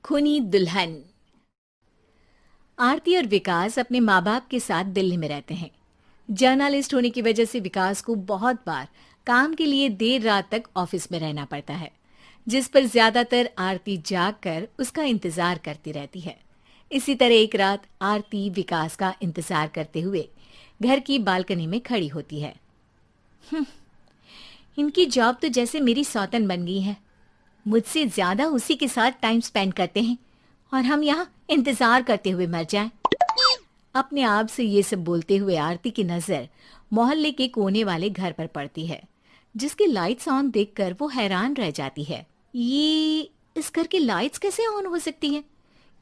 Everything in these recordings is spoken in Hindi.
खूनी दुल्हन। आरती और विकास अपने माँ बाप के साथ दिल्ली में रहते हैं। जर्नलिस्ट होने की वजह से विकास को बहुत बार काम के लिए देर रात तक ऑफिस में रहना पड़ता है, जिस पर ज्यादातर आरती जाग कर उसका इंतजार करती रहती है। इसी तरह एक रात आरती विकास का इंतजार करते हुए घर की बालकनी में खड़ी होती है। इनकी जॉब तो जैसे मेरी सौतन बन गई है। मुझसे ज्यादा उसी के साथ टाइम स्पेंड करते हैं और हम यहाँ इंतजार करते हुए मर जाएं। अपने आप से ये सब बोलते हुए आरती की नजर मोहल्ले के कोने वाले घर पर पड़ती है, जिसकी लाइट्स ऑन देखकर वो हैरान रह जाती है। ये इस घर की लाइट्स कैसे ऑन हो सकती हैं?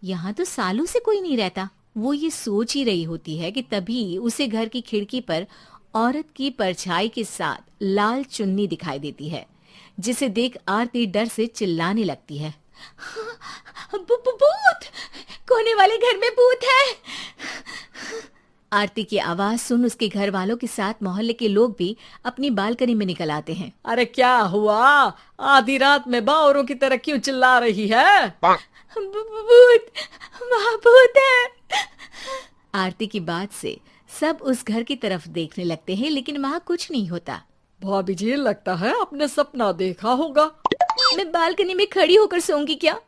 यहाँ तो सालों से कोई नहीं रहता। वो ये सोच ही रही होती है कि तभी उसे घर की खिड़की पर औरत की परछाई के साथ लाल चुन्नी दिखाई देती है, जिसे देख आरती डर से चिल्लाने लगती है। भूत! कोने वाले घर में भूत है! आरती की आवाज सुन उसके घर वालों के साथ मोहल्ले के लोग भी अपनी बालकनी में निकल आते हैं। अरे क्या हुआ? आधी रात में बावरों की तरह क्यों चिल्ला रही है? भूत! वहाँ भूत है! आरती की बात से सब उस घर की तरफ देखने लगते हैं, लेकिन वहाँ कुछ नहीं होता। भाभी जी, लगता है आपने सपना देखा होगा। मैं बालकनी में खड़ी होकर सोऊंगी क्या?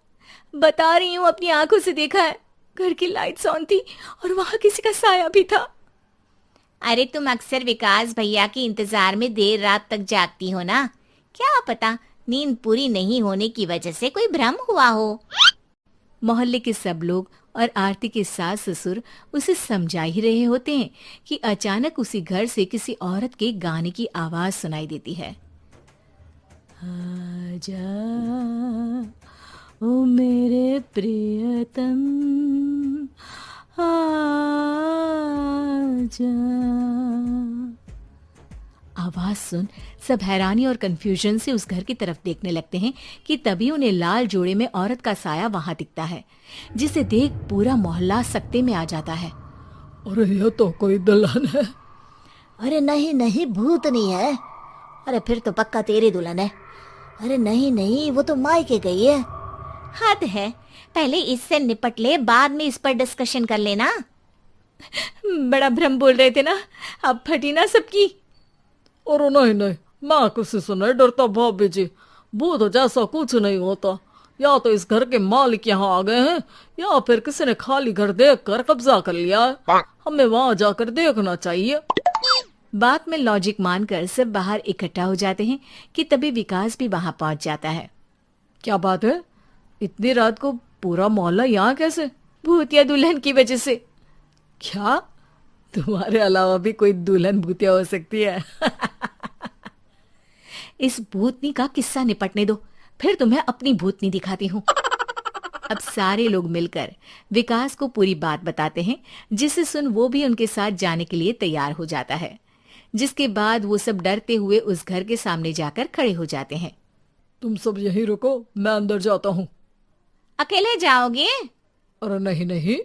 बता रही हूँ, अपनी आंखों से देखा है। घर की लाइट्स ऑन थी और वहाँ किसी का साया भी था। अरे तुम अक्सर विकास भैया के इंतजार में देर रात तक जागती हो ना, क्या पता नींद पूरी नहीं होने की वजह से कोई भ्रम हुआ हो। मोहल्ले के सब लोग और आरती के सास ससुर उसे समझा ही रहे होते हैं कि अचानक उसी घर से किसी औरत के गाने की आवाज सुनाई देती है। आजा ओ मेरे प्रियतम आजा। आवाज सुन सब हैरानी और कंफ्यूजन से उस घर की तरफ देखने लगते हैं कि तभी उन्हें लाल जोड़े में औरत का साया वहां दिखता है, जिसे देख पूरा मोहल्ला सकते में आ जाता है। अरे ये तो कोई दुल्हन है। अरे नहीं नहीं, भूत नहीं है। अरे फिर तो पक्का तेरी दुल्हन है। अरे नहीं नहीं, वो तो मायके गई है। हद है, पहले इससे निपट ले, बाद में इस पर डिस्कशन कर लेना। बड़ा भ्रम बोल रहे थे ना, अब फटी ना सबकी। और नहीं नहीं, मैं किसी से नहीं डरता भाभी जी। भूत जैसा कुछ नहीं होता। या तो इस घर के मालिक यहाँ आ गए हैं, या फिर किसी ने खाली घर देख कर कब्जा कर लिया है। हमें वहां जाकर देखना चाहिए। बात में लॉजिक मानकर सब बाहर इकट्ठा हो जाते हैं कि तभी विकास भी वहां पहुंच जाता है। क्या बात है? इतनी रात को पूरा मोहल्ला यहाँ कैसे? भूतिया दुल्हन की वजह से। क्या तुम्हारे अलावा भी कोई दुल्हन भूतिया हो सकती है? इस भूतनी का किस्सा निपटने दो, फिर तुम्हें अपनी भूतनी दिखाती हूँ। अब सारे लोग मिलकर विकास को पूरी बात बताते हैं, जिसे सुन वो भी उनके साथ जाने के लिए तैयार हो जाता है। जिसके बाद वो सब डरते हुए उस घर के सामने जाकर खड़े हो जाते हैं। तुम सब यहीं रुको, मैं अंदर जाता हूँ। अकेले जाओगे? अरे नहीं नहीं,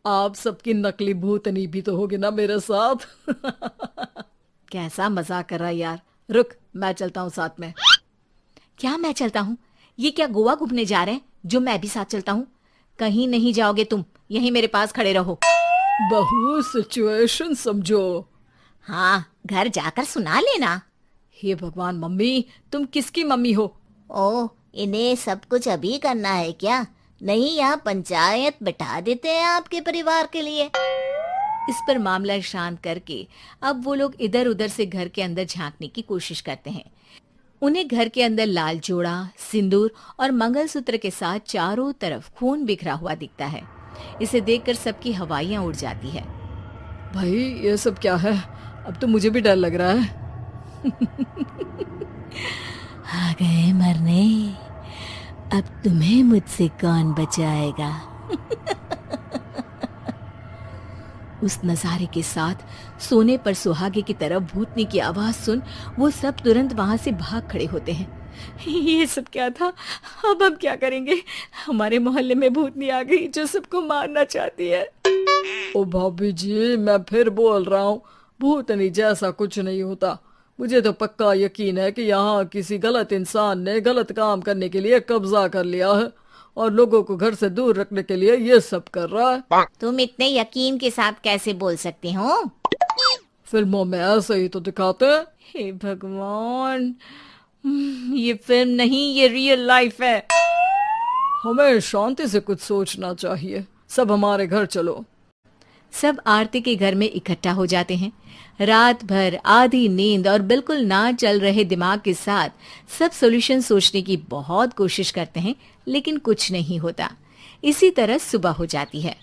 आप सबकी नकली भूतनी भी तो होगी ना मेरे साथ। कैसा मजाक कर रहा है यार। रुक, मैं चलता हूँ साथ में। क्या मैं चलता हूँ? ये क्या गोवा घूमने जा रहे हैं जो मैं भी साथ चलता हूँ? कहीं नहीं जाओगे तुम, यहीं मेरे पास खड़े रहो। बहू, सिचुएशन समझो। हाँ, घर जाकर सुना लेना। हे भगवान, मम्मी तुम किसकी मम्मी हो? ओ, इन्हें सब कुछ अभी करना है क्या? नहीं, यहाँ पंचायत बिठा देते हैं आपके परिवार के लिए। इस पर मामला शांत करके अब वो लोग इधर उधर से घर के अंदर झांकने की कोशिश करते हैं। उन्हें घर के अंदर लाल जोड़ा, सिंदूर और मंगलसूत्र के साथ चारों तरफ खून बिखरा हुआ दिखता है। इसे देखकर सबकी हवाइयां उड़ जाती है। भाई ये सब क्या है? अब तो मुझे भी डर लग रहा है। आ गए मरने, अब तुम्हें मुझसे कौन बचाएगा? उस नजारे के साथ सोने पर सुहागे की तरफ भूतनी की आवाज सुन वो सब तुरंत वहां से भाग खड़े होते हैं। ये सब क्या था? अब हम क्या करेंगे? हमारे मोहल्ले में भूतनी आ गई जो सबको मारना चाहती है। ओ भाभी जी, मैं फिर बोल रहा हूँ, भूतनी जैसा कुछ नहीं होता। मुझे तो पक्का यकीन है कि यहाँ किसी गलत इंसान ने गलत काम करने के लिए कब्जा कर लिया है और लोगों को घर से दूर रखने के लिए ये सब कर रहा है। तुम इतने यकीन के साथ कैसे बोल सकते हो? फिल्मों में ऐसे ही तो दिखाते हैं। हे भगवान, ये फिल्म नहीं, ये रियल लाइफ है। हमें शांति से कुछ सोचना चाहिए। सब हमारे घर चलो। सब आरती के घर में इकट्ठा हो जाते हैं। रात भर आधी नींद और बिल्कुल ना चल रहे दिमाग के साथ सब सॉल्यूशन सोचने की बहुत कोशिश करते हैं, लेकिन कुछ नहीं होता। इसी तरह सुबह हो जाती है।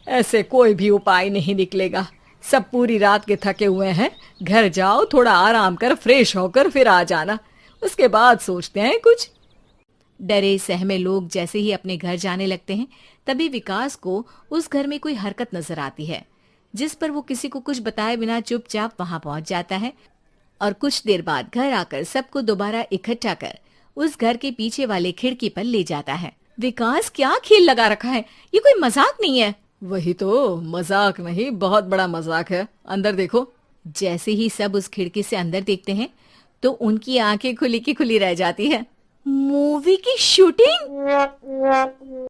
ऐसे कोई भी उपाय नहीं निकलेगा। सब पूरी रात के थके हुए हैं। घर जाओ, थोड़ा आराम कर, फ्रेश होकर फिर आ जाना, उसके बाद सोचते हैं कुछ। डरे सहमे लोग जैसे ही अपने घर जाने लगते हैं, तभी विकास को उस घर में कोई हरकत नजर आती है, जिस पर वो किसी को कुछ बताए बिना चुपचाप वहां पहुंच जाता है और कुछ देर बाद घर आकर सबको दोबारा इकट्ठा कर उस घर के पीछे वाले खिड़की पर ले जाता है। विकास, क्या खेल लगा रखा है? ये कोई मजाक नहीं है। वही तो, मजाक नहीं, बहुत बड़ा मजाक है। अंदर देखो। जैसे ही सब उस खिड़की से अंदर देखते हैं तो उनकी आंखें खुली की खुली रह जाती है। मूवी की शूटिंग!